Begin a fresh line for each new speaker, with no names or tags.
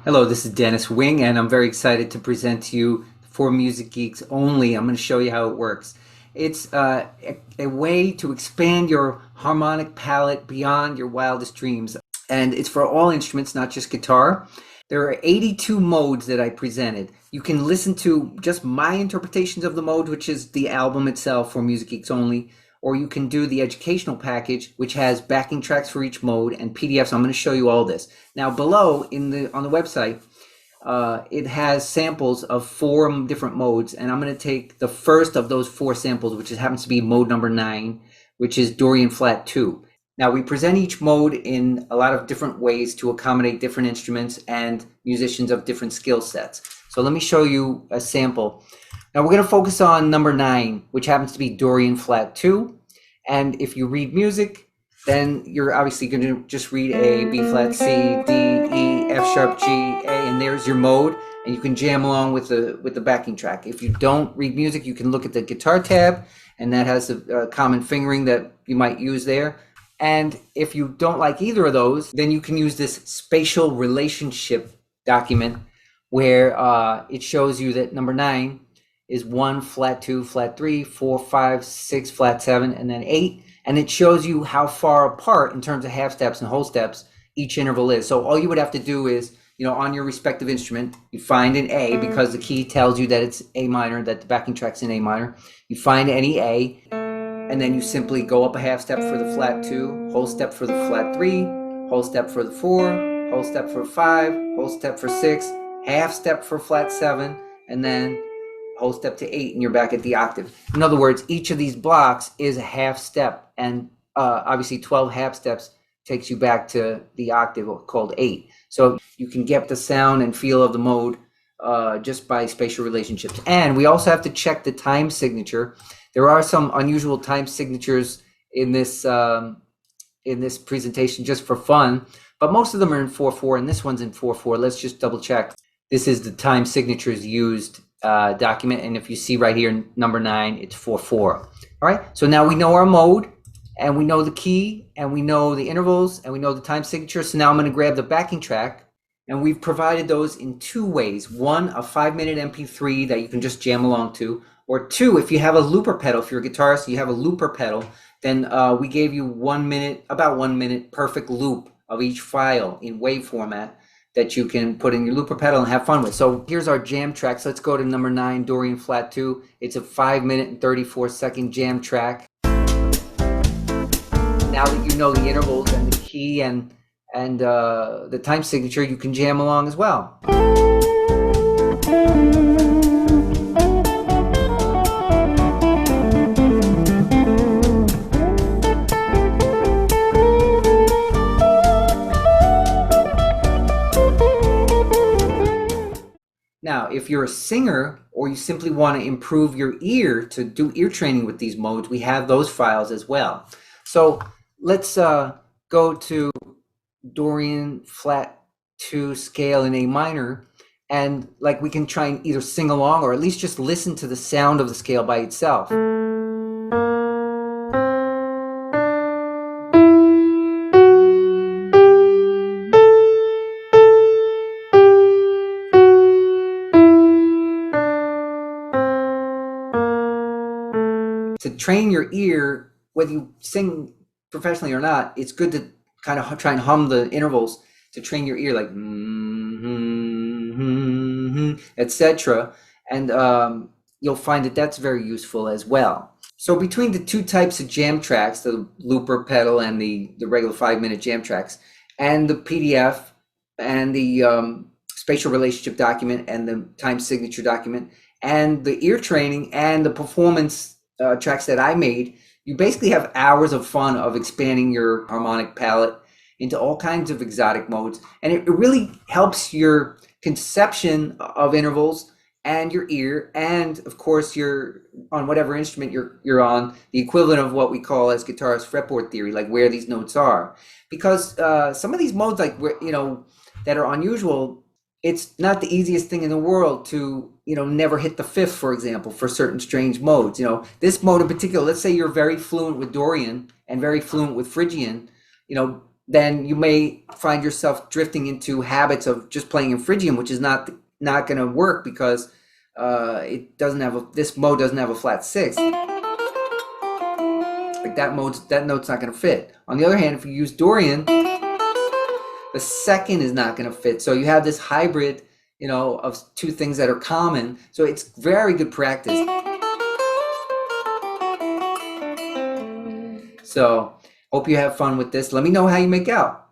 Hello, this is Dennis Wing, and I'm very excited to present to you for Music Geeks only. I'm going to show you how it works. It's a way to expand your harmonic palette beyond your wildest dreams, and it's for all instruments, not just guitar. There are 82 modes that I presented. You can listen to just my interpretations of the mode, which is the album itself for Music Geeks only, or you can do the educational package, which has backing tracks for each mode and PDFs. I'm going to show you all this. Now, below on the website, it has samples of 4 different modes, and I'm going to take the first of those 4 samples, which happens to be mode number 9, which is Dorian Flat 2. Now, we present each mode in a lot of different ways to accommodate different instruments and musicians of different skill sets. So let me show you a sample. Now we're going to focus on number 9, which happens to be Dorian Flat 2. And if you read music, then you're obviously going to just read A, B flat, C, D, E, F sharp, G, A, and there's your mode. And you can jam along with the backing track. If you don't read music, you can look at the guitar tab, and that has a common fingering that you might use there. And if you don't like either of those, then you can use this spatial relationship document where it shows you that number 9 is 1, flat 2, flat 3, 4, 5, 6, flat 7, and then 8. And it shows you how far apart in terms of half steps and whole steps each interval is. So all you would have to do is, on your respective instrument, you find an A because the key tells you that it's A minor, that the backing track's in A minor. You find any A, and then you simply go up a half step for the flat 2, whole step for the flat 3, whole step for the 4, whole step for 5, whole step for 6, half step for flat 7, and then whole step to 8, and you're back at the octave. In other words, each of these blocks is a half step, and obviously 12 half steps takes you back to the octave called 8. So you can get the sound and feel of the mode just by spatial relationships. And we also have to check the time signature. There are some unusual time signatures in this presentation just for fun, but most of them are in 4/4, and this one's in 4/4. Let's just double check. This is the time signatures used document, and if you see right here, number 9, it's 4/4. All right, so now we know our mode, and we know the key, and we know the intervals, and we know the time signature. So now I'm going to grab the backing track, and we've provided those in 2 ways. 1, a 5-minute MP3 that you can just jam along to, or 2, if you have a looper pedal, if you're a guitarist, you have a looper pedal, then we gave you 1 minute, about 1 minute perfect loop of each file in WAV format that you can put in your looper pedal and have fun with. So here's our jam tracks. Let's go to number 9, Dorian Flat 2. It's a 5-minute and 34-second jam track. Now that you know the intervals and the key and the time signature, you can jam along as well. Now, if you're a singer or you simply want to improve your ear to do ear training with these modes, we have those files as well. So let's go to Dorian Flat 2 scale in A minor, and we can try and either sing along or at least just listen to the sound of the scale by itself. To train your ear, whether you sing professionally or not, it's good to kind of try and hum the intervals to train your ear, like etc. And you'll find that that's very useful as well. So between the 2 types of jam tracks, the looper pedal and the regular 5-minute jam tracks, and the PDF and the spatial relationship document and the time signature document and the ear training and the performance tracks that I made, you basically have hours of fun of expanding your harmonic palette into all kinds of exotic modes, and it really helps your conception of intervals and your ear, and of course you're on whatever instrument you're on, the equivalent of what we call as guitarists fretboard theory, like where these notes are, because some of these modes, that are unusual, it's not the easiest thing in the world to never hit the 5th, for example, for certain strange modes. This mode in particular, let's say you're very fluent with Dorian and very fluent with Phrygian, then you may find yourself drifting into habits of just playing in Phrygian, which is not going to work because it doesn't have this mode doesn't have a flat sixth. Like that note's not going to fit. On the other hand, if you use Dorian, the second is not going to fit. So you have this hybrid, of two things that are common. So it's very good practice. So hope you have fun with this. Let me know how you make out.